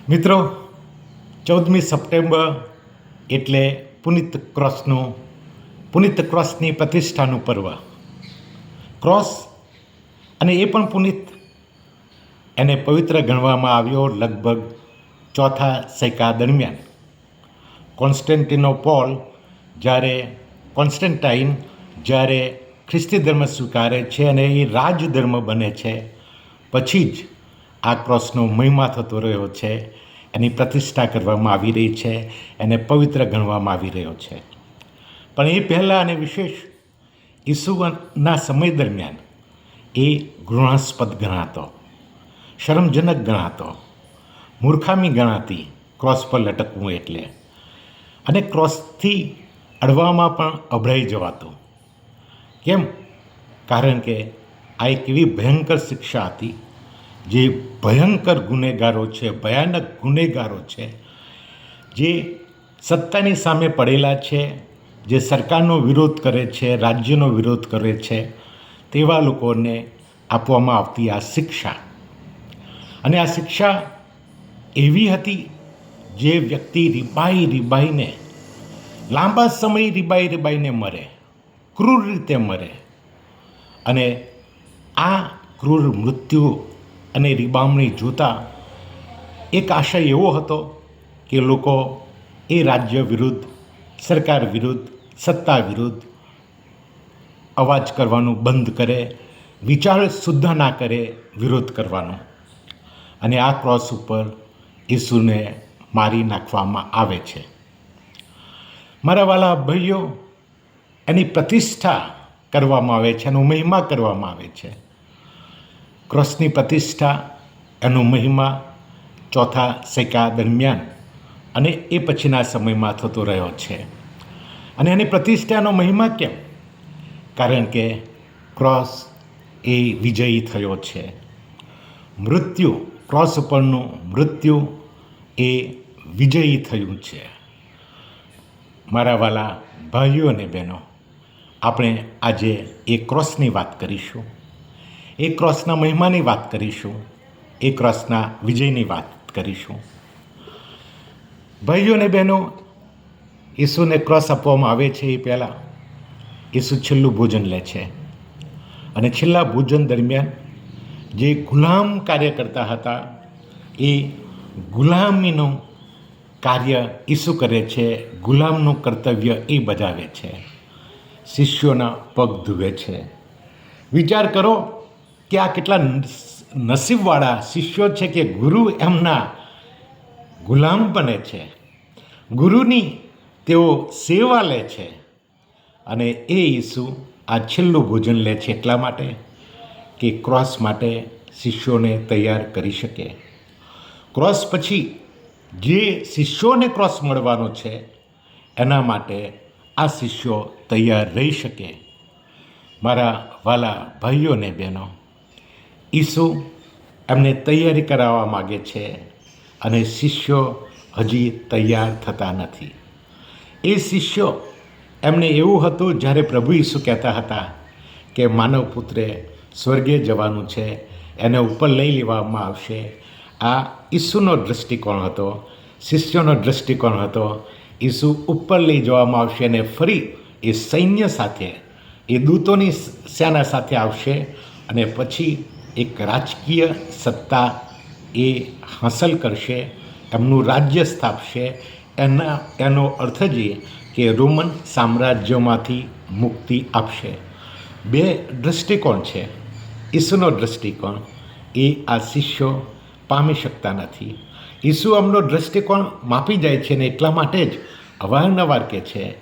મિત્રો, 14મી સપ્ટેમ્બર એટલે પુનિત ક્રોસની પ્રતિષ્ઠાનું પર્વ. ક્રોસ અને એ પણ પુનિત, એને પવિત્ર ગણવામાં આવ્યો લગભગ ચોથા સૈકા દરમિયાન. કોન્સ્ટન્ટાઇન જ્યારે ખ્રિસ્તી ધર્મ સ્વીકારે છે અને એ રાજધર્મ બને છે, પછી જ આ ક્રોસનો મહિમા થતો રહ્યો છે, એની પ્રતિષ્ઠા કરવામાં આવી રહી છે, એને પવિત્ર ગણવામાં આવી રહ્યો છે. પણ એ પહેલાં અને વિશેષ ઈસુના સમય દરમિયાન એ ઘૃણાસ્પદ ગણાતો, શરમજનક ગણાતો, મૂર્ખામી ગણાતી ક્રોસ પર લટકવું એટલે. અને ક્રોસથી અડવામાં પણ અભડાઈ જવાતું. કેમ? કારણ કે આ એક એવી ભયંકર શિક્ષા હતી જે ભયંકર ગુનેગારો છે, ભયાનક ગુનેગારો છે, જે સત્તાની સામે પડેલા છે, જે સરકારનો વિરોધ કરે છે, રાજ્યનો વિરોધ કરે છે, તેવા લોકોને આપવામાં આવતી આ શિક્ષા. અને આ શિક્ષા એવી હતી જે વ્યક્તિ રીબાઈને લાંબા સમય રીબાઈને મરે, ક્રૂર રીતે મરે. અને આ ક્રૂર મૃત્યુ અને રીબામણી જોતા એક આશય એવો હતો કે લોકો એ રાજ્ય વિરુદ્ધ, સરકાર વિરુદ્ધ, સત્તા વિરુદ્ધ અવાજ કરવાનું બંધ કરે, વિચાર શુદ્ધ ના કરે વિરોધ કરવાનો. અને આ ક્રોસ ઉપર ઈસુને મારી નાખવામાં આવે છે. મારા વાલા ભાઈઓ, એની પ્રતિષ્ઠા કરવામાં આવે છે, એનો મહિમા કરવામાં આવે છે. ક્રોસની પ્રતિષ્ઠા, એનો મહિમા ચોથા સૈકા દરમિયાન અને એ પછીના સમયમાં થતો રહ્યો છે. અને એની પ્રતિષ્ઠાનો મહિમા કેમ? કારણ કે ક્રોસ એ વિજયી થયો છે. મૃત્યુ, ક્રોસ ઉપરનું મૃત્યુ એ વિજયી થયું છે. મારા વાલા ભાઈઓ અને બહેનો, આપણે આજે એ ક્રોસની વાત કરીશું, એ ક્રોસના મહિમાની વાત કરીશું, એ ક્રોસના વિજયની વાત કરીશું. ભાઈઓ અને બહેનો, ઈસુને ક્રોસ આપવામાં આવે છે એ પહેલાં ઈસુ છેલ્લું ભોજન લે છે. અને છેલ્લા ભોજન દરમિયાન જે ગુલામ કાર્ય કરતા હતા, એ ગુલામીનું કાર્ય ઈસુ કરે છે, ગુલામનું કર્તવ્ય એ બજાવે છે. શિષ્યોના પગ ધુએ છે. વિચાર કરો કે આ કેટલા નસીબવાળા શિષ્યો છે કે ગુરુ એમના ગુલામ બને છે, ગુરુની તેઓ સેવા લે છે. અને એ ઈસુ આ છેલ્લું ભોજન લે છે એટલા માટે કે ક્રોસ માટે શિષ્યોને તૈયાર કરી શકે. ક્રોસ પછી જે શિષ્યોને ક્રોસ મળવાનો છે, એના માટે આ શિષ્યો તૈયાર રહી શકે. મારા વાલા ભાઈઓ અને બહેનો, ઈસુ એમને તૈયારી કરાવવા માગે છે અને શિષ્યો હજી તૈયાર થતા નથી. એ શિષ્યો, એમને એવું હતું જ્યારે પ્રભુ ઈસુ કહેતા હતા કે માનવ પુત્રે સ્વર્ગે જવાનું છે, એને ઉપર લઈ લેવામાં આવશે. આ ઈસુનો દૃષ્ટિકોણ હતો, શિષ્યોનો દૃષ્ટિકોણ હતો. ઈસુ ઉપર લઈ જવામાં આવશે અને ફરી એ સૈન્ય સાથે, એ દૂતોની સેના સાથે આવશે અને પછી એક રાજકીય સત્તા એ હાંસલ કરશે, એમનું રાજ્ય સ્થાપશે. એનો અર્થ જ એ કે રોમન સામ્રાજ્યમાંથી મુક્તિ આપશે. બે દૃષ્ટિકોણ છે. ઈસુનો દૃષ્ટિકોણ એ આ શિષ્યો પામી શકતા નથી. ઈસુ એમનો દૃષ્ટિકોણ માપી જાય છે ને એટલા માટે જ અવારનવાર કહે છે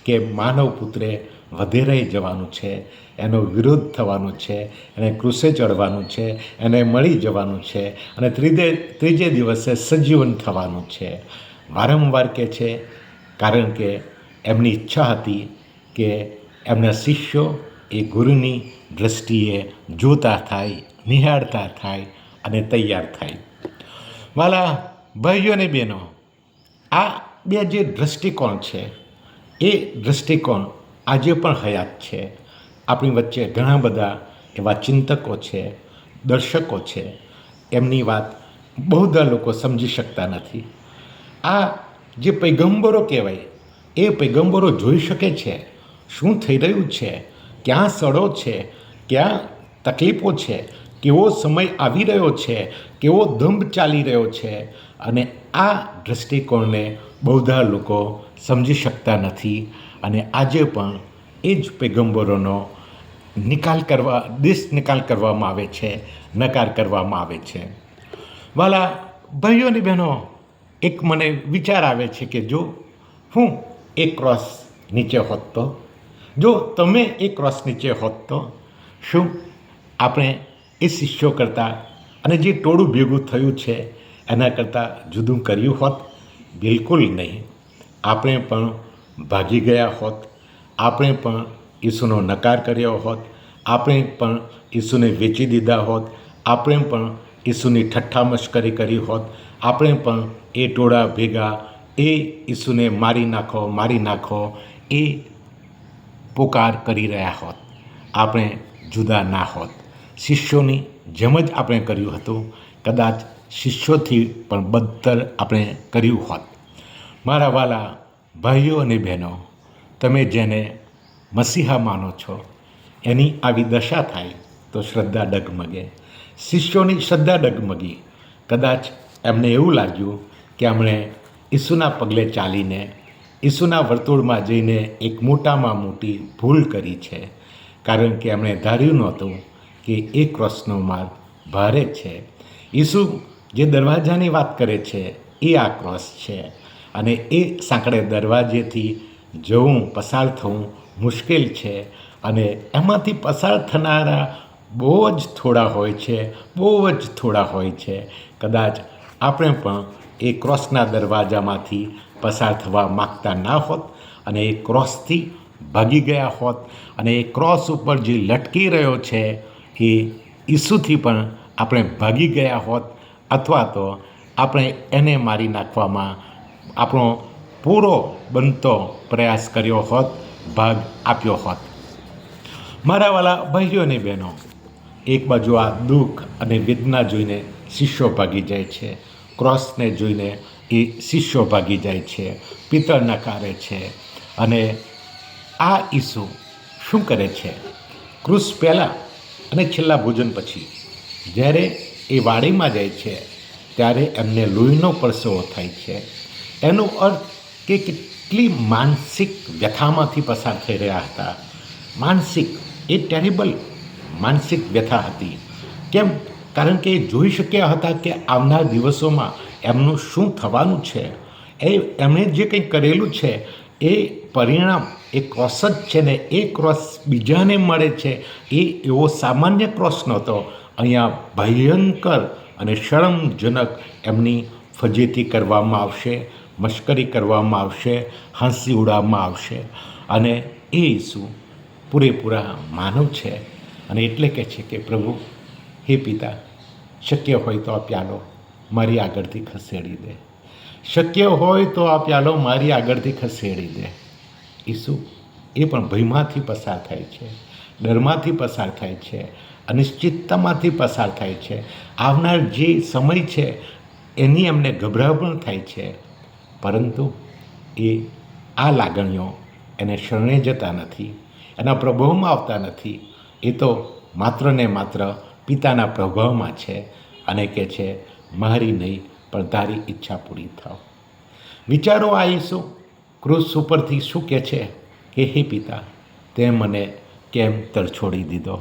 કે માનવ પુત્રે વધેરે જવાનું છે, એનો વિરોધ થવાનો છે, એને ક્રૂસે ચડવાનું છે, એને મળી જવાનું છે અને ત્રીજે દિવસે સજીવન થવાનું છે. વારંવાર કહે છે કારણ કે એમની ઈચ્છા હતી કે એમના શિષ્યો એ ગુરુની દૃષ્ટિએ જોતા થાય, નિહાળતા થાય અને તૈયાર થાય. વાલા ભાઈઓ અને બહેનો, આ બે જે દૃષ્ટિકોણ છે, એ દૃષ્ટિકોણ આજે પણ હયાત છે. આપણી વચ્ચે ઘણા બધા એવા ચિંતકો છે, દર્શકો છે, એમની વાત બહુધા લોકો સમજી શકતા નથી. આ જે પૈગંબરો કહેવાય એ પૈગંબરો જોઈ શકે છે શું થઈ રહ્યું છે, ક્યાં સડો છે, ક્યાં તકલીફો છે, કેવો સમય આવી રહ્યો છે, કેવો દંભ ચાલી રહ્યો છે. અને આ દૃષ્ટિકોણને બહુધા લોકો સમજી શકતા નથી. અને આજે પણ એ જ પૈગંબરોનો નિકાલ કરવામાં આવે છે, નકાર કરવામાં આવે છે. વાલા ભાઈઓ અને બહેનો, એક મને વિચાર આવે છે કે જો હું એ ક્રોસ નીચે હોત તો, જો તમે એ ક્રોસ નીચે હોત તો શું આપણે એ શિષ્યો કરતાં અને જે ટોળું ભેગું થયું છે એના કરતાં જુદું કર્યું હોત? બિલકુલ નહીં. આપણે પણ ભાગી ગયા હોત, આપણે પણ ઈસુનો નકાર કર્યો હોત, આપણે પણ ઈસુને વેચી દીધા હોત, આપણે પણ ઈસુની ઠઠ્ઠા મશ્કરી કરી હોત, આપણે પણ એ ટોળા ભેગા એ ઈસુને મારી નાખો એ પોકાર કરી રહ્યા હોત, આપણે જુદા ના હોત. શિષ્યોની જેમ જ આપણે કર્યું હતું, કદાચ શિષ્યોથી પણ બદતર આપણે કર્યું હોત. મારા વાલા ભાઈઓ અને બહેનો, તમે જેને મસીહા માનો છો એની આવી દશા થાય તો શ્રદ્ધા ડગમગે. શિષ્યોની શ્રદ્ધા ડગમગી. કદાચ એમને એવું લાગ્યું કે એમણે ઈસુના પગલે ચાલીને ઈસુના વર્તુળમાં જઈને એક મોટામાં મોટી ભૂલ કરી છે, કારણ કે એમણે ધાર્યું નહોતું કે એ ક્રોસનો માર્ગ ભારે છે. ઈસુ જે દરવાજાની વાત કરે છે એ આ ક્રોસ છે. અને એ સાંકડે દરવાજેથી જવું, પસાર થવું મુશ્કેલ છે. અને એમાંથી પસાર થનારા બહુ જ થોડા હોય છે. કદાચ આપણે પણ એ ક્રોસના દરવાજામાંથી પસાર થવા માગતા ના હોત અને એ ક્રોસથી ભાગી ગયા હોત, અને એ ક્રોસ ઉપર જે લટકી રહ્યો છે એ ઈસુથી પણ આપણે ભાગી ગયા હોત, અથવા તો આપણે એને મારી નાખવામાં આપણો પૂરો બનતો પ્રયાસ કર્યો હોત, ભાગ આપ્યો હોત. મારા વાલા ભાઈઓ અને બહેનો, એક બાજુ આ દુઃખ અને વેદના જોઈને શિષ્યો ભાગી જાય છે, ક્રોસને જોઈને એ શિષ્યો ભાગી જાય છે, પિત્તળ નકારે છે. અને આ ઈસુ શું કરે છે? ક્રૂસ પહેલાં અને છેલ્લા ભોજન પછી જ્યારે એ વાડીમાં જાય છે ત્યારે એમને લોહીનો પરસેવો થાય છે. એનો અર્થ કે કેટલી માનસિક વ્યથામાંથી પસાર થઈ રહ્યા હતા. એ ટેરિબલ માનસિક વ્યથા હતી. કેમ? કારણ કે એ જોઈ શક્યા હતા કે આવનાર દિવસોમાં એમનું શું થવાનું છે. એમણે જે કંઈ કરેલું છે એ પરિણામ એ ક્રોસ જ છે ને. એ ક્રોસ બીજાને મળે છે એ એવો સામાન્ય ક્રોસ નહોતો. અહીંયા ભયંકર અને શરમજનક એમની ફજેતી કરવામાં આવશે, મશ્કરી કરવામાં આવશે, હાંસી ઉડાવવામાં આવશે. અને એ ઈસુ પૂરેપૂરા માનવ છે અને એટલે કહે છે કે પ્રભુ, હે પિતા, શક્ય હોય તો આ પ્યાલો મારી આગળથી ખસેડી દે. શક્ય હોય તો આ પ્યાલો મારી આગળથી ખસેડી દે. ઈસુ એ પણ ભયમાંથી પસાર થાય છે, ડરમાંથી પસાર થાય છે, અનિશ્ચિતતામાંથી પસાર થાય છે. આવનાર જે સમય છે એની એમને ગભરામણ થાય છે, પરંતુ એ આ લાગણીઓ એને શરણે જતા નથી, એના પ્રભાવમાં આવતા નથી. એ તો માત્ર ને માત્ર પિતાના પ્રભાવમાં છે અને કહે છે, મારી નહીં પણ તારી ઈચ્છા પૂરી થાવ. વિચારો, આ ઈસુ ક્રૂસ ઉપરથી શું કહે છે કે હે પિતા, તે મને કેમ તરછોડી દીધો,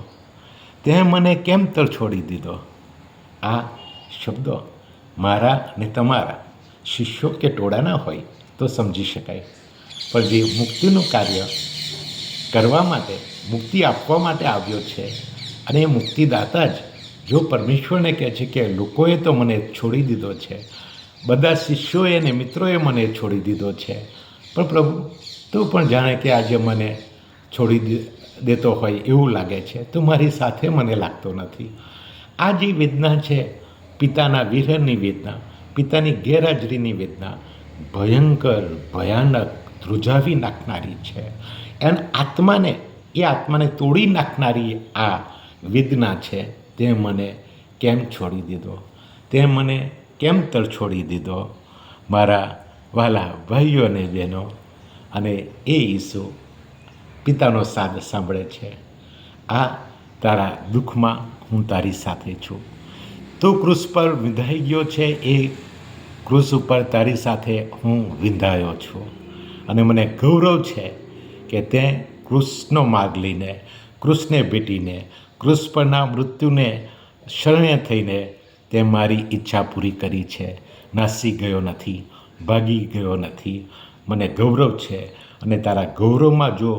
તે મને કેમ તરછોડી દીધો. આ શબ્દો મારા ને તમારા શિષ્યો કે ટોળાના હોય તો સમજી શકાય, પણ જે મુક્તિનું કાર્ય કરવા માટે, મુક્તિ આપવા માટે આવ્યો છે, અને એ મુક્તિદાતા જ જો પરમેશ્વરને કહે છે કે લોકોએ તો મને છોડી દીધો છે, બધા શિષ્યોએ અને મિત્રોએ મને છોડી દીધો છે, પણ પ્રભુ તું પણ જાણે કે આજે મને છોડી દેતો હોય એવું લાગે છે, તું મારી સાથે મને લાગતો નથી. આ જે વેદના છે, પિતાના વિરહની વેદના, પિતાની ગેરહાજરીની વેદના, ભયંકર, ભયાનક, ધ્રુજાવી નાખનારી છે. એ આત્માને તોડી નાખનારી આ વેદના છે. તે મને કેમ છોડી દીધો, તે મને કેમ તરછોડી દીધો? મારા વહાલા ભાઈઓ અને બહેનો, અને એ ઈસુ પિતાનો સાદ સાંભળે છે. આ તારા દુઃખમાં હું તારી સાથે છું. તું ક્રૂસ પર વિંધાઈ ગયો છે, એ ક્રૂસ ઉપર તારી સાથે હું વિંધાયો છું. અને મને ગૌરવ છે કે તે ક્રૂસનો માર્ગ લઈને, ક્રૂસને ભેટીને, ક્રૂસ પરના મૃત્યુને શરણે થઈને તે મારી ઈચ્છા પૂરી કરી છે. નાસી ગયો નથી, ભાગી ગયો નથી. મને ગૌરવ છે. અને તારા ગૌરવમાં જો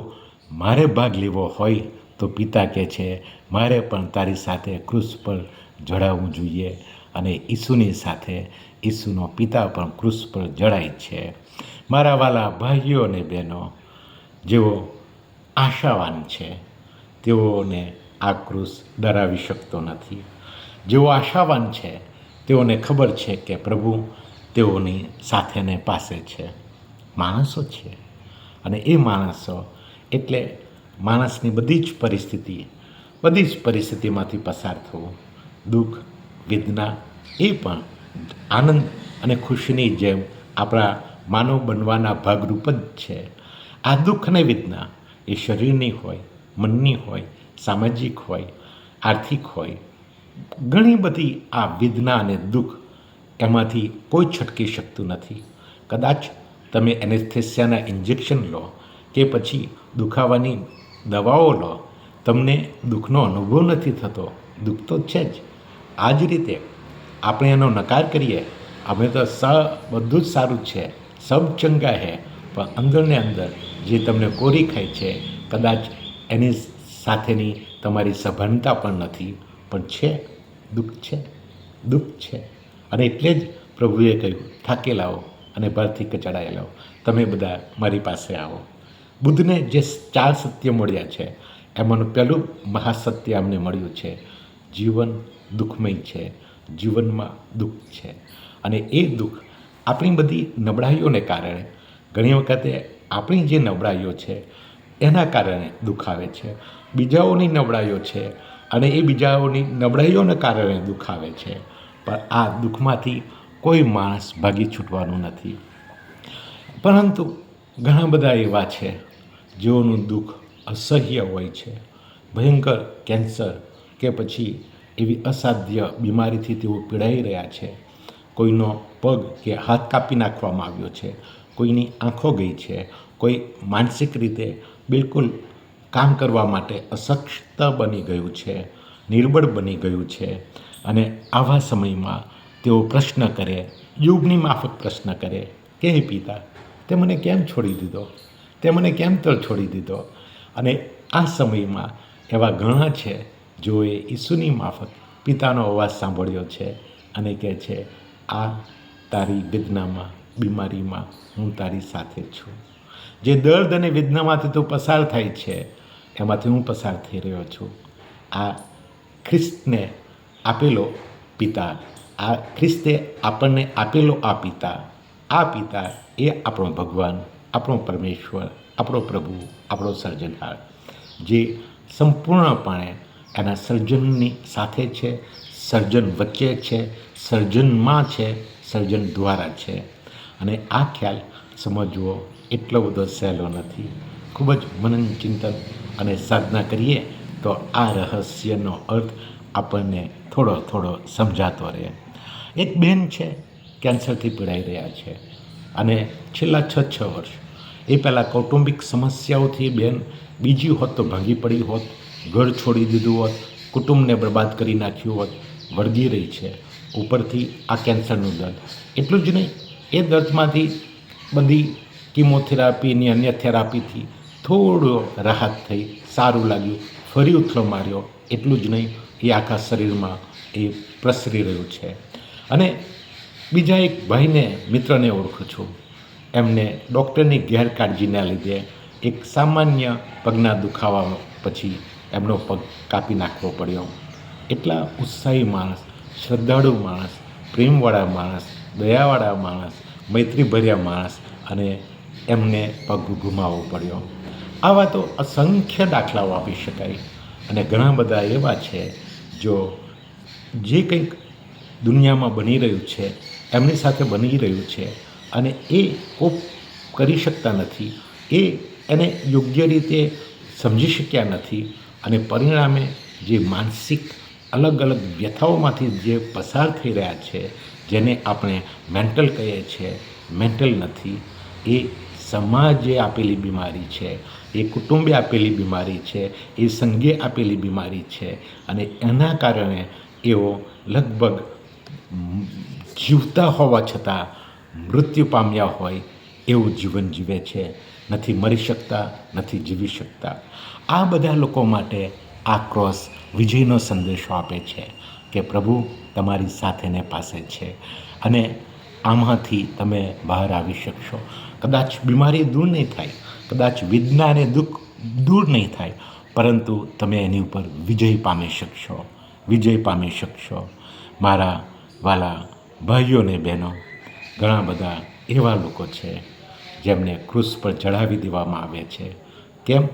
મારે ભાગ લેવો હોય તો પિતા કહે છે મારે પણ તારી સાથે ક્રૂસ પર જડાવવું જોઈએ. અને ઈસુની સાથે ઈસુનો પિતા પણ ક્રૂસ પર જડાય છે. મારા વાલા ભાઈઓ અને બહેનો, જેઓ આશાવાન છે તેઓને આ ક્રૂસ ડરાવી શકતો નથી. જેઓ આશાવાન છે તેઓને ખબર છે કે પ્રભુ તેઓની સાથેને પાસે છે. માણસો છે, અને એ માણસો એટલે માણસની બધી જ પરિસ્થિતિમાંથી પસાર થવું. દુઃખ, વેદના એ પણ આનંદ અને ખુશીની જેમ આપણા માનવ બનવાના ભાગરૂપ જ છે. આ દુઃખ અને વેદના એ શરીરની હોય, મનની હોય, સામાજિક હોય, આર્થિક હોય, ઘણી બધી આ વેદના અને દુઃખ એમાંથી કોઈ છટકી શકતું નથી. કદાચ તમે એનેસ્થેસિયાના ઇન્જેક્શન લો કે પછી દુખાવાની દવાઓ લો, તમને દુઃખનો અનુભવ નથી થતો. દુઃખ તો છે જ. આ જ રીતે આપણે એનો નકાર કરીએ, અમે તો બધું જ સારું છે, સબ ચંગા હે, પણ અંદરને અંદર જે તમને કોરી ખાય છે, કદાચ એની સાથેની તમારી સભાનતા પણ નથી, પણ છે, દુઃખ છે. અને એટલે જ પ્રભુએ કહ્યું, થાકેલાઓ અને ભારથી કચડાયેલાઓ, તમે બધા મારી પાસે આવો. બુદ્ધને જે 4 સત્ય મળ્યા છે એમાંનું પહેલું મહાસત્ય અમને મળ્યું છે, જીવન દુઃખમય છે, જીવનમાં દુઃખ છે. અને એ દુઃખ આપણી બધી નબળાઈઓને કારણે, ઘણી વખતે આપણી જે નબળાઈઓ છે એના કારણે દુઃખ આવે છે. બીજાઓની નબળાઈઓ છે અને એ બીજાઓની નબળાઈઓને કારણે દુઃખ આવે છે. પણ આ દુઃખમાંથી કોઈ માણસ ભાગી છૂટવાનું નથી. પરંતુ ઘણા બધા એવા છે જેઓનું દુઃખ અસહ્ય હોય છે. ભયંકર કેન્સર કે પછી એવી અસાધ્ય બીમારીથી તેઓ પીડાઈ રહ્યા છે. કોઈનો પગ કે હાથ કાપી નાખવામાં આવ્યો છે, કોઈની આંખો ગઈ છે, કોઈ માનસિક રીતે બિલકુલ કામ કરવા માટે અસક્ષમ બની ગયું છે, નિર્બળ બની ગયું છે. અને આવા સમયમાં તેઓ પ્રશ્ન કરે, યુગની માફક પ્રશ્ન કરે કે હે પિતા, તે મને કેમ છોડી દીધો? તે મને કેમ છોડી દીધો? અને આ સમયમાં એવા ઘણા છે જેઓએ ઈસુની માફક પિતાનો અવાજ સાંભળ્યો છે અને કહે છે, આ તારી વેદનામાં, બીમારીમાં હું તારી સાથે છું. જે દર્દ અને વેદનામાંથી તું પસાર થાય છે એમાંથી હું પસાર થઈ રહ્યો છું. આ ખ્રિસ્તને આપેલો પિતા, આ ખ્રિસ્તે આપણને આપેલો આ પિતા એ આપણો ભગવાન, આપણો પરમેશ્વર, આપણો પ્રભુ, આપણો સર્જનહાર, જે સંપૂર્ણપણે એના સર્જનની સાથે છે, સર્જન વચ્ચે છે, સર્જનમાં છે, સર્જન દ્વારા છે. અને આ ખ્યાલ સમજવો એટલો બધો સહેલો નથી. ખૂબ જ મનન ચિંતન અને સાધના કરીએ તો આ રહસ્યનો અર્થ આપણને થોડો સમજાતો રહે. એક બહેન છે, કેન્સરથી પીડાઈ રહ્યા છે અને છેલ્લા 6 વર્ષ એ પહેલાં કૌટુંબિક સમસ્યાઓથી બેન બીજી હોત તો ભાંગી પડી હોત, ઘર છોડી દીધું હોત, કુટુંબને બરબાદ કરી નાખ્યું હોત, વળગી રહી છે. ઉપરથી આ કેન્સરનું દર્દ. એટલું જ નહીં, એ દર્દમાંથી બધી કિમોથેરાપીની અન્ય થેરાપીથી થોડો રાહત થઈ, સારું લાગ્યું, ફરી ઉથલો માર્યો. એટલું જ નહીં, એ આખા શરીરમાં એ પ્રસરી રહ્યું છે. અને બીજા એક ભાઈને, મિત્રને ઓળખું છું, એમને ડૉક્ટરની ગેરકાળજીના લીધે એક સામાન્ય પગના દુખાવા પછી એમનો પગ કાપી નાખવો પડ્યો. એટલા ઉત્સાહી માણસ, શ્રદ્ધાળુ માણસ, પ્રેમવાળા માણસ, દયાવાળા માણસ, મૈત્રીભર્યા માણસ, અને એમને પગ ગુમાવવો પડ્યો. આવા તો અસંખ્ય દાખલાઓ આપી શકાય. અને ઘણા બધા એવા છે જે કંઈક દુનિયામાં બની રહ્યું છે એમની સાથે બની રહ્યું છે અને એ કોપ કરી શકતા નથી, એને યોગ્ય રીતે સમજી શક્યા નથી અને પરિણામે જે માનસિક અલગ અલગ વ્યથાઓમાંથી જે પસાર થઈ રહ્યા છે, જેને આપણે મેન્ટલ કહીએ છીએ, મેન્ટલ નથી. એ સમાજે આપેલી બીમારી છે, એ કુટુંબે આપેલી બીમારી છે, એ સંઘે આપેલી બીમારી છે અને એના કારણે એઓ લગભગ જીવતા હોવા છતાં મૃત્યુ પામ્યા હોય એવું જીવન જીવે છે, નથી મરી શકતા, નથી જીવી શકતા. આ બધા લોકો માટે આ ક્રોસ વિજયનો સંદેશો આપે છે કે પ્રભુ તમારી સાથેને પાસે છે અને આમાંથી તમે બહાર આવી શકશો. કદાચ બીમારી દૂર નહીં થાય, કદાચ વેદના અને દુઃખ દૂર નહીં થાય, પરંતુ તમે એની ઉપર વિજય પામી શકશો, વિજય પામી શકશો. મારા વાલા ભાઈઓ અને બહેનો, ઘણા બધા એવા લોકો છે જેમને ક્રૂસ પર ચડાવી દેવામાં આવે છે. કેમ?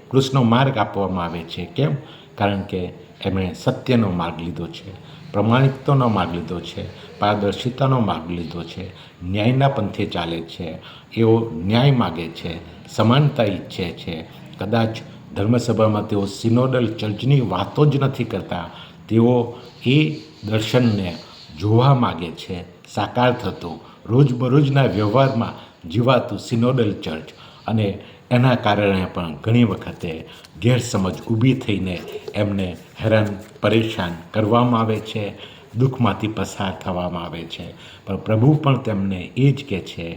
ક્રૂસનો માર્ગ આપવામાં આવે છે. કેમ? કારણ કે એમણે સત્યનો માર્ગ લીધો છે, પ્રમાણિકતાનો માર્ગ લીધો છે, પારદર્શિતાનો માર્ગ લીધો છે, ન્યાયના પંથે ચાલે છે. એઓ ન્યાય માગે છે, સમાનતા ઈચ્છે છે. કદાચ ધર્મસભામાં તેઓ સિનોડલ ચર્ચની વાતો જ નથી કરતા, તેઓ એ દર્શનને જોવા માગે છે, સાકાર થતું રોજબરોજના વ્યવહારમાં જીવાતું સિનોડલ ચર્ચ. અને એના કારણે પણ ઘણી વખતે ગેરસમજ ઊભી થઈને એમને હેરાન પરેશાન કરવામાં આવે છે, દુઃખમાંથી પસાર થવામાં આવે છે. પણ પ્રભુ પણ તેમને એ જ કહે છે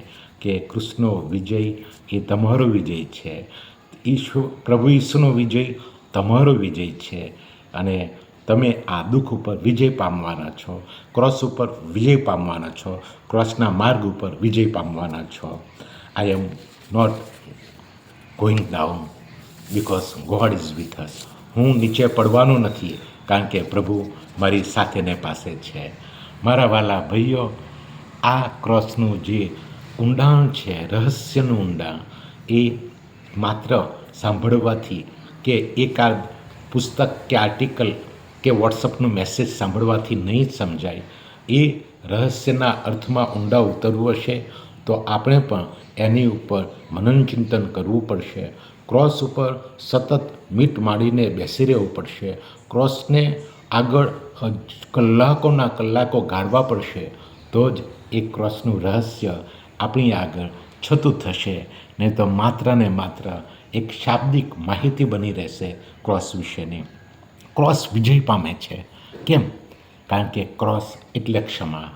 કે કૃષ્ણનો વિજય એ તમારો વિજય છે, પ્રભુ ઈસુનો વિજય તમારો વિજય છે અને તમે આ દુઃખ ઉપર વિજય પામવાના છો, ક્રોસ ઉપર વિજય પામવાના છો, ક્રોસના માર્ગ ઉપર વિજય પામવાના છો. I am not going down because God is with us. હું નીચે પડવાનો નથી કારણ કે પ્રભુ મારી સાથેને પાસે છે. મારા વાલા ભાઈઓ, આ ક્રોસનું જે ઊંડાણ છે, રહસ્યનું ઊંડાણ, એ માત્ર સાંભળવાથી કે એકાદ પુસ્તક કે આર્ટિકલ કે વોટ્સઅપનું મેસેજ સાંભળવાથી નહીં જ સમજાય. એ રહસ્યના અર્થમાં ઊંડા ઉતરવું હશે તો આપણે પણ એની ઉપર મનન ચિંતન કરવું પડશે. ક્રોસ ઉપર સતત મીટ માંડીને બેસી રહેવું પડશે. ક્રોસને આગળ કલાકોના કલાકો ગાળવા પડશે, તો જ એ ક્રોસનું રહસ્ય આપણી આગળ છતું થશે. નહીં તો માત્ર ને માત્ર એક શાબ્દિક માહિતી બની રહેશે ક્રોસ વિશેની. ક્રોસ વિજય પામે છે. કેમ? કારણ કે ક્રોસ એટલે ક્ષમા,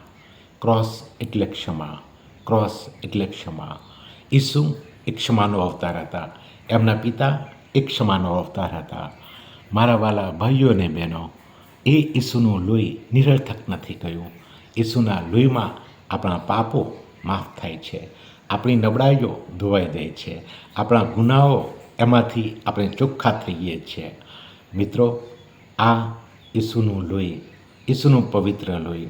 ક્રોસ એટલે ક્ષમા, ક્રોસ એટલે ક્ષમા. ઈસુ એક ક્ષમાનો અવતાર હતા, એમના પિતા એક ક્ષમાનો અવતાર હતા. મારા વાલા ભાઈઓ અને બહેનો, એ ઈસુનું લોહી નિરર્થક નથી ગયું. ઈસુના લોહીમાં આપણા પાપો માફ થાય છે, આપણી નબળાઈઓ ધોવાઈ દે છે, આપણા ગુનાઓ એમાંથી આપણે ચોખ્ખા થઈએ છીએ. મિત્રો, આ ઈસુનું લોહી, ઈસુનું પવિત્ર લોહી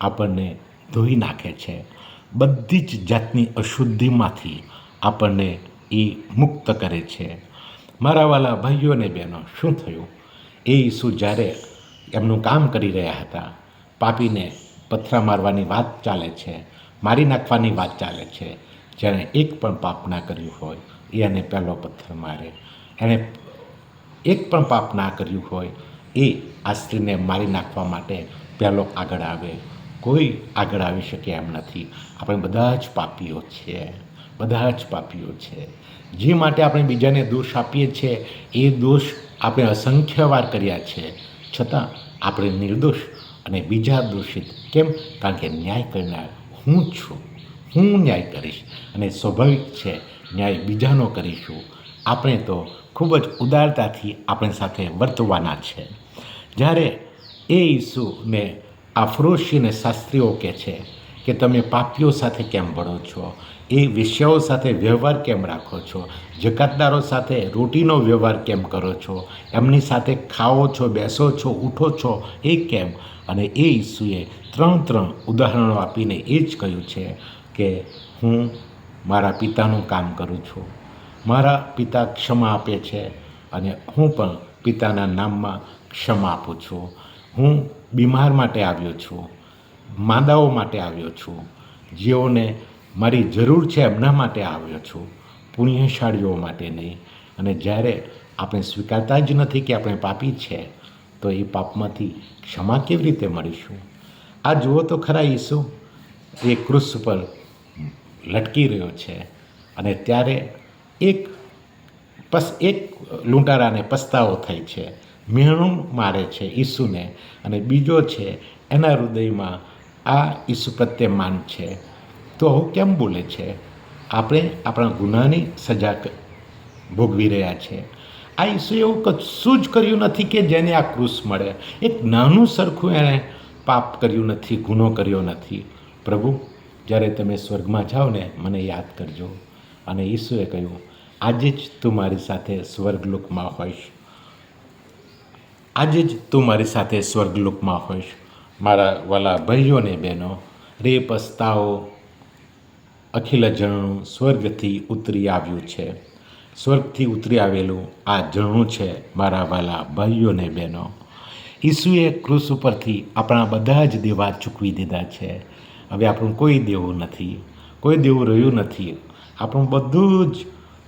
આપણને ધોઈ નાખે છે. બધી જ જાતની અશુદ્ધિમાંથી આપણને એ મુક્ત કરે છે. મારા વાલા ભાઈઓ અને બહેનો, શું થયું? એ ઈસુ જ્યારે એમનું કામ કરી રહ્યા હતા, પાપીને પથ્થરા મારવાની વાત ચાલે છે, મારી નાખવાની વાત ચાલે છે. જેણે એક પણ પાપ ના કર્યું હોય એને પહેલો પથ્થર મારે. એણે એક પણ પાપ ના કર્યું હોય એ આ સ્ત્રીને મારી નાખવા માટે પહેલો આગળ આવે. કોઈ આગળ આવી શકે એમ નથી. આપણે બધા જ પાપીઓ છીએ, બધા જ પાપીઓ છે. જે માટે આપણે બીજાને દોષ આપીએ છીએ એ દોષ આપણે અસંખ્ય વાર કર્યા છે, છતાં આપણે નિર્દોષ અને બીજા દોષિત. કેમ? કારણ કે ન્યાય કરનાર હું છું, હું ન્યાય કરીશ અને સ્વાભાવિક છે ન્યાય બીજાનો કરીશું. આપણે તો ખૂબ જ ઉદારતાથી આપણી સાથે વર્તવાના છે. જ્યારે એ ઈસુને આ ફરોશી અને શાસ્ત્રીઓ કહે છે કે તમે પાપીઓ સાથે કેમ ભળો છો, એ વેશ્યાઓ સાથે વ્યવહાર કેમ રાખો છો, જકાતદારો સાથે રોટીનો વ્યવહાર કેમ કરો છો, એમની સાથે ખાઓ છો, બેસો છો, ઉઠો છો, એ કેમ? અને એ ઈસુએ 3 ઉદાહરણો આપીને એ જ કહ્યું છે કે હું મારા પિતાનું કામ કરું છું, મારા પિતા ક્ષમા આપે છે અને હું પણ પિતાના નામમાં ક્ષમા આપું છું. હું બીમાર માટે આવ્યો છું, માંદાઓ માટે આવ્યો છું, જેઓને મારી જરૂર છે એમના માટે આવ્યો છું, પુણ્યશાળીઓ માટે નહીં. અને જ્યારે આપણે સ્વીકારતા જ નથી કે આપણે પાપી છે, તો એ પાપમાંથી ક્ષમા કેવી રીતે મળીશું? આ જુઓ તો ખરા, ઈસુ એ ક્રુસ પર લટકી રહ્યો છે અને ત્યારે એક લૂંટારાને પસ્તાવો થાય છે, મેણું મારે છે ઈસુને, અને બીજો છે એના હૃદયમાં આ ઈસુ પ્રત્યે માન છે. તો હું કેમ બોલે છે? આપણે આપણા ગુનાની સજા ભોગવી રહ્યા છે. આ ઈસુએ એવું કશું જ કર્યું નથી કે જેને આ ક્રુસ મળે. એક નાનું સરખું એણે પાપ કર્યું નથી, ગુનો કર્યો નથી. પ્રભુ, જ્યારે તમે સ્વર્ગમાં જાઓ ને મને યાદ કરજો. અને ઈસુએ કહ્યું, આજે જ તું મારી સાથે સ્વર્ગલોકમાં હોઈશ, આજે જ તું મારી સાથે સ્વર્ગલોકમાં હોઈશ. મારા વાલા ભાઈઓ ને બહેનો, રે પસ્તાઓ, અખિલ ઝરણું સ્વર્ગથી ઉતરી આવ્યું છે. સ્વર્ગથી ઉતરી આવેલું આ ઝરણું છે મારા વાલા ભાઈઓ ને બહેનો. ઈસુએ ક્રુસ ઉપરથી આપણા બધા જ દેવા ચૂકવી દીધા છે. હવે આપણું કોઈ દેવું નથી, કોઈ દેવું રહ્યું નથી. આપણું બધું જ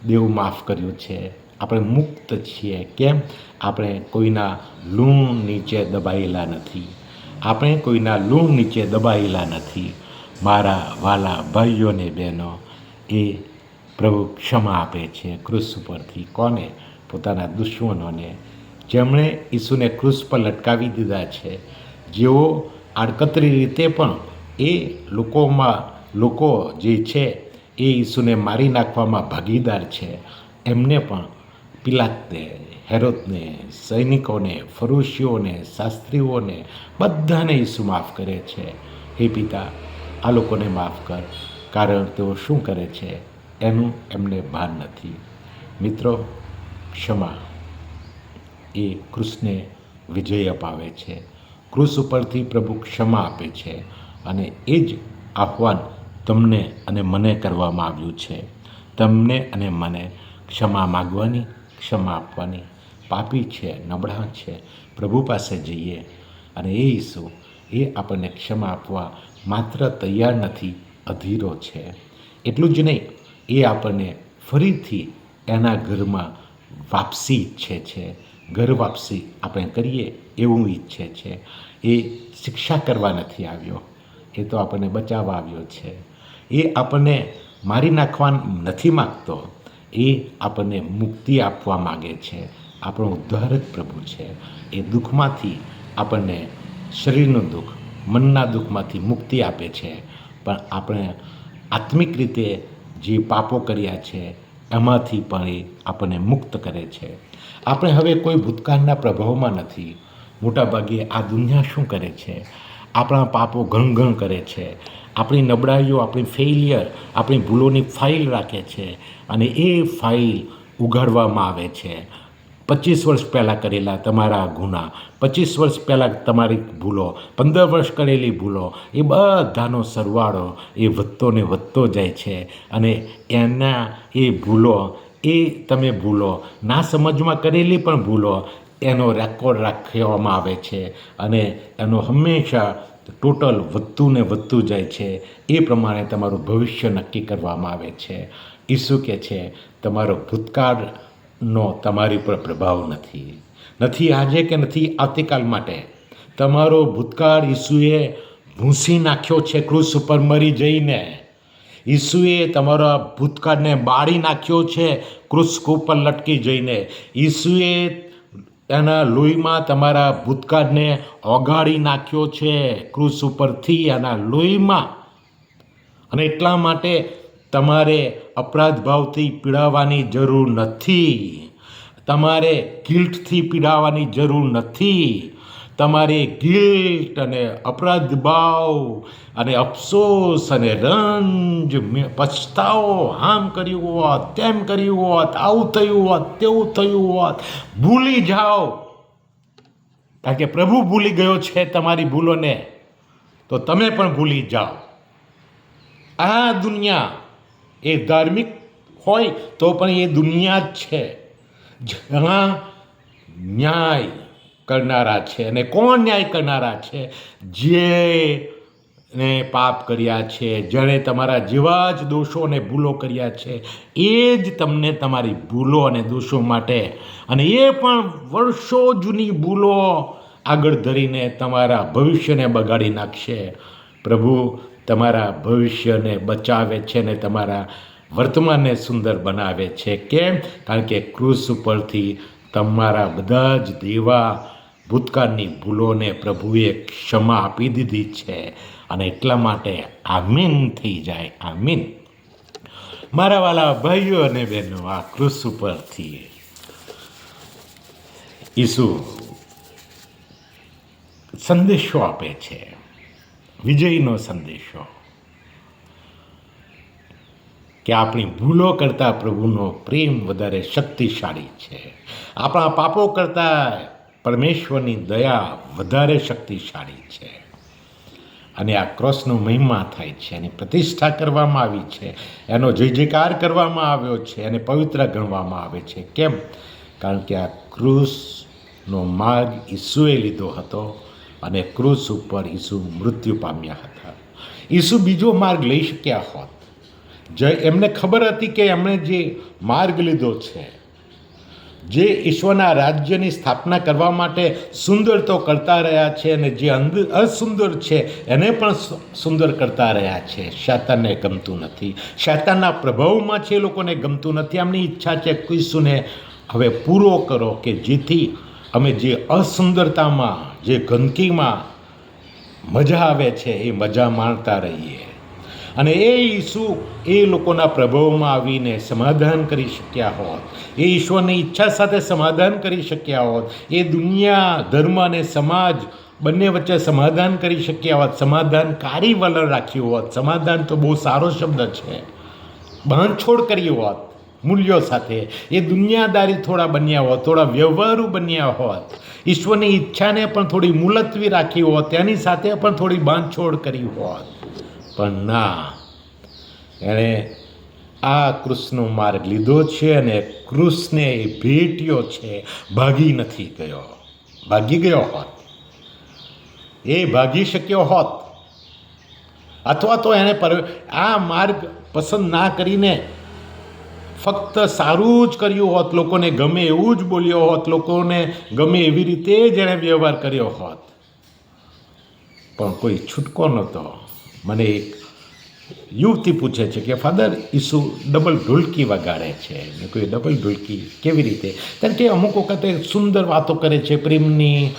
દેવું માફ કર્યું છે. આપણે મુક્ત છીએ. કેમ? આપણે કોઈના લૂણ નીચે દબાયેલા નથી. આપણે કોઈના લૂણ નીચે દબાયેલા નથી. મારા વાલા ભાઈઓ ને બહેનો, એ પ્રભુ ક્ષમા આપે છે ક્રુસ ઉપરથી. કોને? પોતાના દુશ્મનોને, જેમણે ઈસુને ક્રુસ પર લટકાવી દીધા છે, જેઓ આડકતરી રીતે પણ એ લોકો જે છે એ ઈસુને મારી નાખવામાં ભાગીદાર છે, એમને પણ પિલાતને, હેરોદને, સૈનિકોને, ફરોશીઓને, શાસ્ત્રીઓને બધાને ઈસુ માફ કરે છે. હે પિતા, આ લોકોને માફ કર, કારણ તેઓ શું કરે છે એનું એમને ભાન નથી. મિત્રો, ક્ષમા એ કૃષ્ણે વિજય અપાવે છે. ક્રુસ ઉપરથી પ્રભુ ક્ષમા આપે છે, અને એ જ આહ્વાન તમને અને મને કરવામાં આવ્યું છે. તમને અને મને ક્ષમા માગવાની, ક્ષમા આપવાની. પાપી છે, નબળા છે, પ્રભુ પાસે જઈએ, અને એ ઈસુ એ આપણને ક્ષમા આપવા માત્ર તૈયાર નથી, અધીરો છે. એટલું જ નહીં, એ આપણને ફરીથી એના ઘરમાં વાપસી ઈચ્છે છે. ઘર વાપસી આપણે કરીએ એવું ઈચ્છે છે. એ શિક્ષા કરવા નથી આવ્યો, એ તો આપણને બચાવવા આવ્યો છે. એ આપણને મારી નાખવા નથી માગતો, એ આપણને મુક્તિ આપવા માગે છે. આપણો ઉદ્ધારક પ્રભુ છે. એ દુઃખમાંથી આપણને, શરીરનું દુઃખ, મનના દુઃખમાંથી મુક્તિ આપે છે. પણ આપણે આત્મિક રીતે જે પાપો કર્યા છે એમાંથી પણ એ આપણને મુક્ત કરે છે. આપણે હવે કોઈ ભૂતકાળના પ્રભાવમાં નથી. મોટાભાગે આ દુનિયા શું કરે છે? આપણા પાપો ગણગણ કરે છે. આપણી નબળાઈઓ, આપણી ફેઇલિયર, આપણી ભૂલોની ફાઇલ રાખે છે, અને એ ફાઇલ ઉઘાડવામાં આવે છે. 25 વર્ષ પહેલાં કરેલા તમારા ગુના, 25 વર્ષ પહેલાં તમારી ભૂલો, 15 વર્ષ કરેલી ભૂલો, એ બધાનો સરવાળો એ વધતો ને વધતો જાય છે. અને એના એ ભૂલો, એ તમે ભૂલો, ના સમજમાં કરેલી પણ ભૂલો, એનો રેકોર્ડ રાખવામાં આવે છે, અને એનો હંમેશા ટોટલ વધતું ને વધતું જાય છે. એ પ્રમાણે તમારું ભવિષ્ય નક્કી કરવામાં આવે છે. ઈસુ કહે છે, તમારો ભૂતકાળનો તમારી પર પ્રભાવ નથી આજે કે નથી આવતીકાલ માટે. તમારો ભૂતકાળ ઈસુએ ભૂંસી નાખ્યો છે ક્રુસ ઉપર મરી જઈને. ઈસુએ તમારા ભૂતકાળને બાળી નાખ્યો છે ક્રુસ ઉપર લટકી જઈને. ઈસુએ એના લોહીમાં તમારા ભૂતકાળને ઓગાળી નાખ્યો છે ક્રુસ ઉપરથી એના લોહીમાં. અને એટલા માટે તમારે અપરાધ ભાવથી પીડાવાની જરૂર નથી. તમારે ગિલ્ટથી પીડાવાની જરૂર નથી. તમારે ગિલ્ટ અને અપરાધ ભાવ અને અફસોસ અને રંજ, પછતાવો, આમ કર્યું હોત, તેમ કર્યું હોત, આવું થયું હોત, તેવું થયું હોત, ભૂલી જાઓ. કારણ કે પ્રભુ ભૂલી ગયો છે તમારી ભૂલોને, તો તમે પણ ભૂલી જાઓ. આ દુનિયા એ ધાર્મિક હોય તો પણ એ દુનિયા જ છે જ્યાં ન્યાય કરનારા છે. અને કોણ ન્યાય કરનારા છે? જે ને પાપ કર્યા છે, જેણે તમારા જેવા જ દોષો અને ભૂલો કર્યા છે, એ જ તમને તમારી ભૂલો અને દોષો માટે, અને એ પણ વર્ષો જૂની ભૂલો આગળ ધરીને તમારા ભવિષ્યને બગાડી નાખશે. પ્રભુ તમારા ભવિષ્યને બચાવે છે ને તમારા વર્તમાનને સુંદર બનાવે છે. કેમ? કારણ કે ક્રૂસ ઉપરથી તમારા બધા જ દેવા ભૂતકાળની ભૂલોને પ્રભુએ ક્ષમા આપી દીધી છે, અને એટલા માટે આમીન થઈ જાય. આમીન. મારા વાલા ભાઈઓ અને બહેનો, આ ક્રૂસ ઉપરથી ઈસુ સંદેશો આપે છે, વિજયનો સંદેશો, કે આપણી ભૂલો કરતાં પ્રભુનો પ્રેમ વધારે શક્તિશાળી છે, આપણા પાપો કરતાં પરમેશ્વરની દયા વધારે શક્તિશાળી છે. અને આ ક્રોસનો મહિમા થાય છે, એની પ્રતિષ્ઠા કરવામાં આવી છે, એનો જય જયકાર કરવામાં આવ્યો છે, એને પવિત્ર ગણવામાં આવે છે. કેમ? કારણ કે આ ક્રૂસનો માર્ગ ઈસુએ લીધો હતો, અને ક્રૂસ ઉપર ઈસુ મૃત્યુ પામ્યા હતા. ઈસુ બીજો માર્ગ લઈ શક્યા હોત. એમને ખબર હતી કે એમણે જે માર્ગ લીધો છે, જે ઈશ્વરના રાજ્યની સ્થાપના કરવા માટે સુંદર તો કરતા રહ્યા છે, અને જે અસુંદર છે એને પણ સુંદર કરતા રહ્યા છે. શૈતાનને ગમતું નથી, શૈતાનના પ્રભાવમાં છે, એ લોકોને ગમતું નથી. એમની ઈચ્છા છે કે ઈસુને હવે પૂરો કરો, કે જેથી અમે જે અસુંદરતામાં, જે ગંદકીમાં મજા આવે છે એ મજા માણતા રહીએ. અને એ ઈસુ એ લોકોના પ્રભાવમાં આવીને સમાધાન કરી શક્યા હોત, એ ઈશ્વરની ઈચ્છા સાથે સમાધાન કરી શક્યા હોત, એ દુનિયા, ધર્મ અને સમાજ બંને વચ્ચે સમાધાન કરી શક્યા હોત, સમાધાનકારી વલણ રાખ્યું હોત. સમાધાન તો બહુ સારો શબ્દ છે. બાંધછોડ કરી હોત મૂલ્યો સાથે, એ દુનિયાદારી થોડા બન્યા હોત, થોડા વ્યવહારુ બન્યા હોત, ઈશ્વરની ઈચ્છાને પણ થોડી મુલતવી રાખી હોત, તેની સાથે પણ થોડી બાંધછોડ કરી હોત. પણ ના, એણે આ ક્રૂસનો માર્ગ લીધો છે, અને ક્રૂસને એ ભેટ્યો છે. ભાગી નથી ગયો. ભાગી ગયો હોત, એ ભાગી શક્યો હોત, અથવા તો એણે આ માર્ગ પસંદ ના કરીને ફક્ત સારું જ કર્યું હોત, લોકોને ગમે એવું જ બોલ્યો હોત, લોકોને ગમે એવી રીતે જ એણે વ્યવહાર કર્યો હોત, પણ કોઈ છૂટકો નહોતો. મને એક યુવતી પૂછે છે કે ફાધર, ઈસુ ડબલ ઢોલકી વગાડે છે. મેં કોઈ ડબલ ઢોલકી કેવી રીતે? કારણ કે અમુક વખતે સુંદર વાતો કરે છે, પ્રેમની,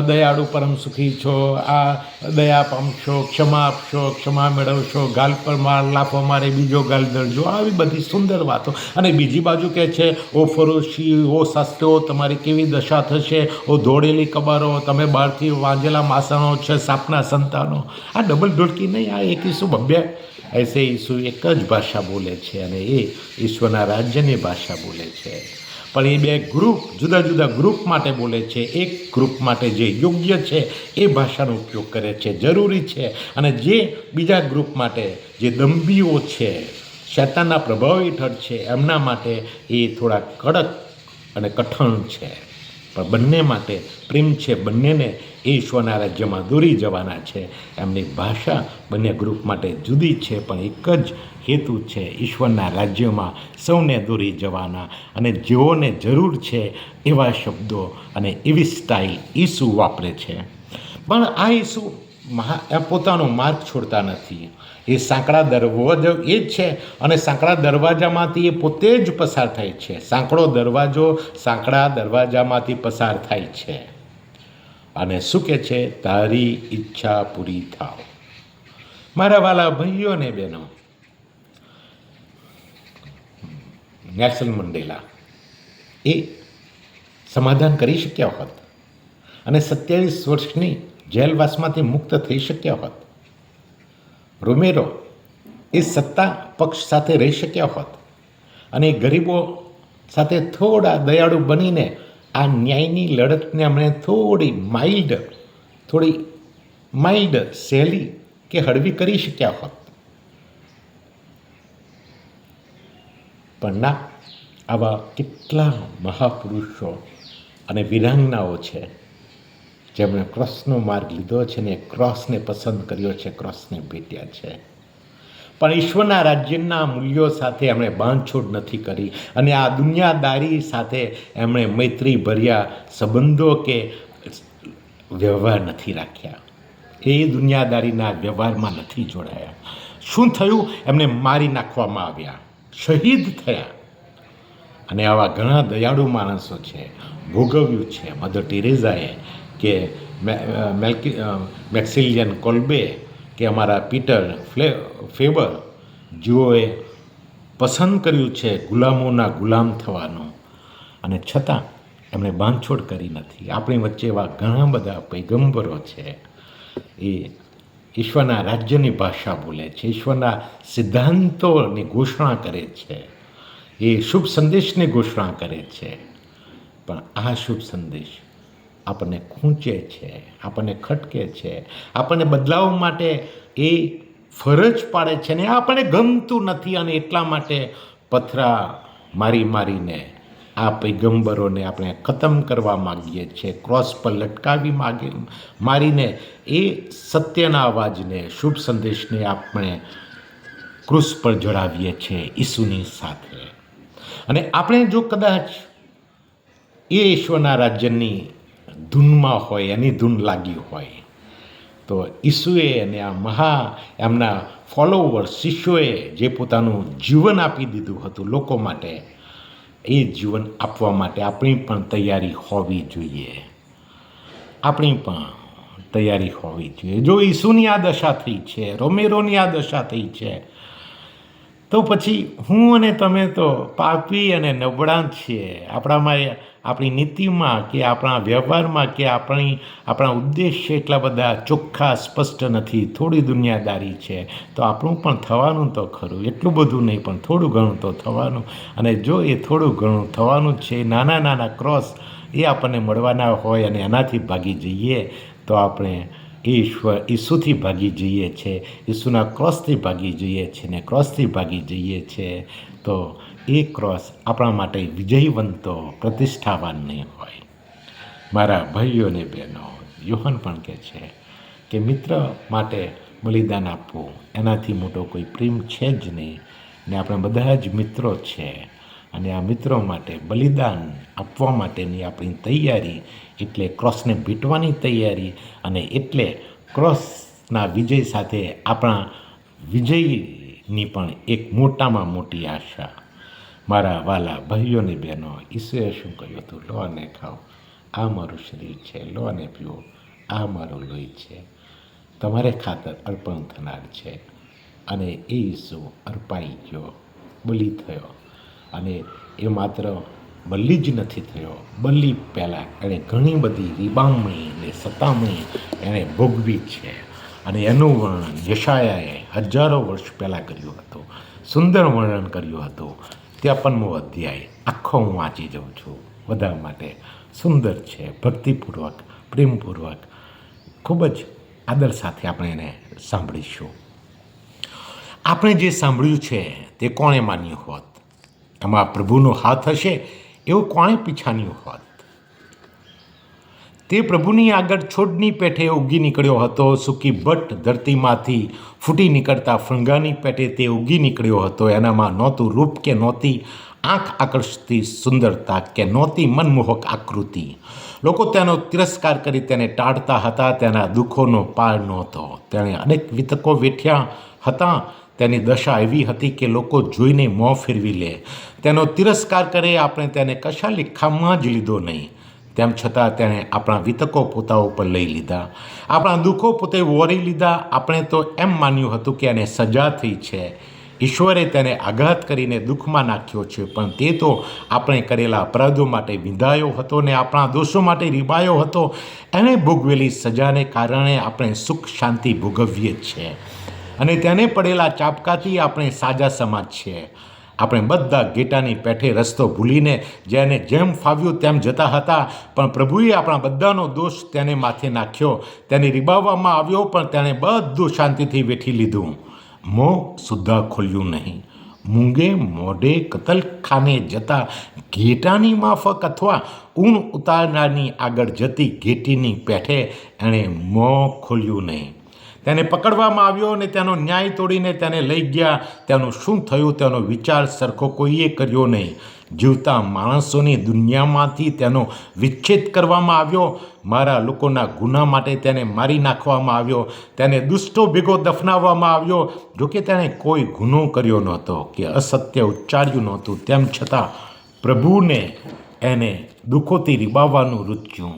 દયાળુ પરમ સુખી છો, આ દયા પામશો, ક્ષમા આપશો, ક્ષમા મેળવશો, ગાલ પર માર લાફો મારે બીજો ગાલ દરજો, આવી બધી સુંદર વાતો. અને બીજી બાજુ કહે છે, ઓ ફરોશી, ઓ શાસ્ત્રીઓ, તમારી કેવી દશા થશે, ઓ દોડેલી કબરો, તમે બહારથી વાંજેલા માસણો છે, સાપના સંતાનો. આ ડબલ ઢોલકી નહીં, આ એક ઈસુ બબ્બે ऐसे ઈસુ એક જ ભાષા બોલે છે, અને એ ઈશ્વરના રાજ્યની ભાષા બોલે છે. પણ એ બે ગ્રુપ, જુદા જુદા ગ્રુપ માટે બોલે છે. એક ગ્રુપ માટે જે યોગ્ય છે એ ભાષાનો ઉપયોગ કરે છે, જરૂરી છે, અને જે બીજા ગ્રુપ માટે જે દંભીઓ છે, શૈતાનના પ્રભાવ હેઠળ છે, એમના માટે એ થોડા કડક અને કઠણ છે. પણ બંને માટે પ્રેમ છે. બંનેને એ ઈશ્વરના રાજ્યમાં દોરી જવાના છે. એમની ભાષા બંને ગ્રુપ માટે જુદી છે, પણ એક જ હેતુ છે, ઈશ્વરના રાજ્યમાં સૌને દોરી જવાના. અને જેઓને જરૂર છે એવા શબ્દો અને એવી સ્ટાઇલ ઈસુ વાપરે છે. પણ આ ઈસુ પોતાનો માર્ગ છોડતા નથી. એ સાંકડા દરવાજો એ જ છે, અને સાંકડા દરવાજામાંથી એ પોતે જ પસાર થાય છે. સાંકડો દરવાજો સાંકડા દરવાજામાંથી પસાર થાય છે, અને શું કહે છે? તારી ઈચ્છા પૂરી થાવ. મારા વાલા ભાઈઓ અને બહેનો, નેલ્સન મંડેલા એ સમાધાન કરી શક્યા હોત, અને 27 વર્ષની જેલવાસમાંથી મુક્ત થઈ શક્યા હોત. રોમેરો એ સત્તા પક્ષ સાથે રહી શક્યા હોત, અને ગરીબો સાથે થોડા દયાળુ બનીને આ ન્યાયની લડતને અમને થોડી માઇલ્ડ સહેલી કે હળવી કરી શક્યા હોત. પણ ના, આવા કેટલા મહાપુરુષો અને વીરાંગનાઓ છે જેમણે ક્રોસનો માર્ગ લીધો છે ને ક્રોસને પસંદ કર્યો છે, ક્રોસને ભેટ્યા છે. પણ ઈશ્વરના રાજ્યના મૂલ્યો સાથે એમણે બાંધછોડ નથી કરી અને આ દુનિયાદારી સાથે એમણે મૈત્રી ભર્યા સંબંધો કે વ્યવહાર નથી રાખ્યા. એ દુનિયાદારીના વ્યવહારમાં નથી જોડાયા. શું થયું? એમને મારી નાખવામાં આવ્યા, શહીદ થયા. અને આવા ઘણા દયાળુ માણસો છે, ભોગવ્યું છે. મધર ટેરેઝાએ કે મેક્સિલિયન કોલ્બે કે અમારા પીટર ફેબર, જેઓએ પસંદ કર્યું છે ગુલામોના ગુલામ થવાનું, અને છતાં એમણે બાંધછોડ કરી નથી. આપણી વચ્ચે એવા ઘણા બધા પૈગંબરો છે, એ ઈશ્વરના રાજ્યની ભાષા બોલે છે, ઈશ્વરના સિદ્ધાંતોની ઘોષણા કરે છે, એ શુભ સંદેશની ઘોષણા કરે છે. પણ આ શુભ સંદેશ આપણને ખૂંચે છે, આપણને ખટકે છે, આપણને બદલાવ માટે એ ફરજ પાડે છે ને આપણને ગમતું નથી. અને એટલા માટે પથરા મારીને આ પૈગંબરોને આપણે ખતમ કરવા માગીએ છીએ, ક્રોસ પર લટકાવી મારીને એ સત્યના અવાજને, શુભ સંદેશને આપણે ક્રૂસ પર જડાવીએ છીએ ઈસુની સાથે. અને આપણે જો કદાચ એ ઈશ્વરના રાજ્યની ધૂનમાં હોય, એની ધૂન લાગી હોય, તો ઈસુએ અને આ એમના ફોલોવર્સ, શિષ્યોએ જે પોતાનું જીવન આપી દીધું હતું લોકો માટે, એ જીવન આપવા માટે આપણી પણ તૈયારી હોવી જોઈએ. આપણી પણ તૈયારી હોવી જોઈએ. જો ઈસુની આ દશા થઈ છે, રોમેરોની આ દશા થઈ છે, તો પછી હું અને તમે તો પાપી અને નબળા છીએ. આપણી નીતિમાં કે આપણા વ્યવહારમાં કે આપણા ઉદ્દેશ્ય એટલા બધા ચોખ્ખા સ્પષ્ટ નથી, થોડી દુનિયાદારી છે. તો આપણું પણ થવાનું તો ખરું, એટલું બધું નહીં પણ થોડું ઘણું તો થવાનું. અને જો એ થોડું ઘણું થવાનું છે, નાના નાના ક્રોસ એ આપણને મળવાના હોય અને એનાથી ભાગી જઈએ, તો આપણે ઈસુથી ભાગી જઈએ છીએ, ઈસુના ક્રોસથી ભાગી જઈએ છીએ ને ક્રોસથી ભાગી જઈએ છીએ. તો એ ક્રોસ આપણા માટે વિજયવંતો, પ્રતિષ્ઠાવાન નહીં હોય. મારા ભાઈઓ અને બહેનો, યોહાન પણ કહે છે કે મિત્ર માટે બલિદાન આપવું એનાથી મોટો કોઈ પ્રેમ છે જ નહીં. ને આપણે બધા જ મિત્રો છે, અને આ મિત્રો માટે બલિદાન આપવા માટેની આપણી તૈયારી એટલે ક્રોસને ભેટવાની તૈયારી, અને એટલે ક્રોસના વિજય સાથે આપણા વિજયની પણ એક મોટામાં મોટી આશા. મારા વાલા ભાઈઓ અને બહેનો, ઈસુએ શું કહ્યું હતું? લો અને ખાઓ, આ મારું શરીર છે, લો અને પીવો, આ મારું લોહી છે, તમારે ખાતર અર્પણ થનાર છે. અને એ ઈસુ અર્પાઈ ગયો, બલિ થયો. અને એ માત્ર બલિ જ નથી થયો, બલિ પહેલાં એણે ઘણી બધી રીબામણી ને સતામણી એણે ભોગવી છે. અને એનું વર્ણન યશાયાએ હજારો વર્ષ પહેલાં કર્યું હતું, સુંદર વર્ણન કર્યું હતું. 53મો અધ્યાય આખો હું વાંચી જાઉં છું, બધા માટે સુંદર છે, ભક્તિપૂર્વક, પ્રેમપૂર્વક, ખૂબ જ આદર સાથે આપણે એને સાંભળીશું. આપણે જે સાંભળ્યું છે તે કોણે માન્યું હોત? એમાં પ્રભુનો હાથ હશે એવું કોણે પીછાન્યું હોત? તે પ્રભુની આગળ છોડની પેઠે ઉગી નીકળ્યો હતો, સૂકી ભટ્ટ ધરતીમાંથી ફૂટી નીકળતા ફણગાની પેઠે તે ઉગી નીકળ્યો હતો. એનામાં નહોતું રૂપ કે નહોતી આંખ આકર્ષતી સુંદરતા કે નહોતી મનમોહક આકૃતિ. લોકો તેનો તિરસ્કાર કરી તેને ટાળતા હતા, તેના દુઃખોનો પાર નહોતો. તેણે અનેક વિતકો વેઠ્યા હતા, તેની દશા એવી હતી કે લોકો જોઈને મોં ફેરવી લે. તેનો તિરસ્કાર કરે, આપણે તેને કશા લેખામાં જ લીધો નહીં. તેમ છતાં તેણે આપણા વિતકો પોતા ઉપર લઈ લીધા, આપણા દુઃખો પોતે વોરી લીધા. આપણે તો એમ માન્યું હતું કે એને સજા થઈ છે, ઈશ્વરે તેને આઘાત કરીને દુઃખમાં નાખ્યો છે. પણ તે તો આપણે કરેલા અપરાધો માટે વિંધાયો હતો ને આપણા દોષો માટે રીબાયો હતો. એણે ભોગવેલી સજાને કારણે આપણે સુખ શાંતિ ભોગવીએ છીએ, અને તેને પડેલા ચાપકાથી આપણે સાજા સમાજ છીએ. આપણે બધા ઘેટાની પેઠે રસ્તો ભૂલીને જેને જેમ ફાવ્યું તેમ જતા હતા, પણ પ્રભુએ આપણા બધાનો દોષ તેને માથે નાખ્યો. તેને રીબાવવામાં આવ્યો, પણ તેણે બધું શાંતિથી વેઠી લીધું. મોં સુદ્ધા ખોલ્યું નહીં, મૂંગે મોઢે કતલખાને જતા ઘેટાની માફક અથવા ઊન ઉતારનારની આગળ જતી ઘેટીની પેઠે એણે મોં ખોલ્યું નહીં. તેને પકડવામાં આવ્યો અને તેનો ન્યાય તોડીને તેને લઈ ગયા. તેનું શું થયું તેનો વિચાર સરખો કોઈએ કર્યો નહીં. જીવતા માણસોની દુનિયામાંથી તેનો વિચ્છેદ કરવામાં આવ્યો. મારા લોકોના ગુના માટે તેને મારી નાખવામાં આવ્યો. તેને દુષ્ટો ભેગો દફનાવવામાં આવ્યો. જોકે તેણે કોઈ ગુનો કર્યો નહોતો કે અસત્ય ઉચ્ચાર્યું નહોતું, તેમ છતાં પ્રભુને એને દુઃખોથી રીબાવવાનું રૂચ્યું.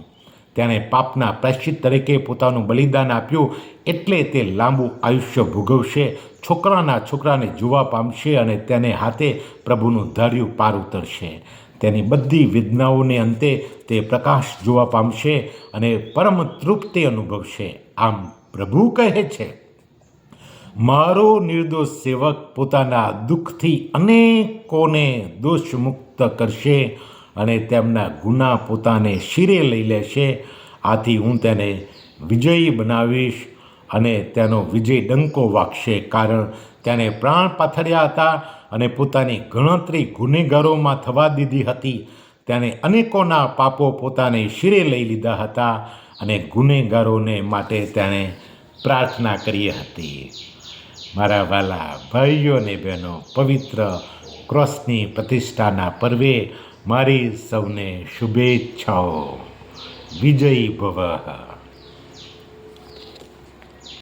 તેણે પાપના પ્રાયશ્ચિત તરીકે પોતાનું બલિદાન આપ્યું, એટલે તે લાંબુ આયુષ્ય ભોગવશે, છોકરાના છોકરાને જોવા પામશે અને તેને હાથે પ્રભુનું ધાર્યું પાર ઉતરશે. તેની બધી વેદનાઓને અંતે તે પ્રકાશ જોવા પામશે અને પરમ તૃપ્તિ અનુભવશે. આમ પ્રભુ કહે છે, મારો નિર્દોષ સેવક પોતાના દુઃખથી અનેકોને દોષમુક્ત કરશે અને તેમના ગુના પોતાને શિરે લઈ લેશે. આથી હું તેને વિજયી બનાવીશ અને તેનો વિજય ડંકો વાગશે, કારણ તેણે પ્રાણ પાથર્યા હતા અને પોતાની ગણતરી ગુનેગારોમાં થવા દીધી હતી. તેણે અનેકોના પાપો પોતાને શિરે લઈ લીધા હતા અને ગુનેગારોને માટે તેણે પ્રાર્થના કરી હતી. મારા વાલા ભાઈઓ અને બહેનો, પવિત્ર ક્રોસની પ્રતિષ્ઠાના પર્વે મારી સૌને શુભેચ્છાઓ. વિજયી ભવ.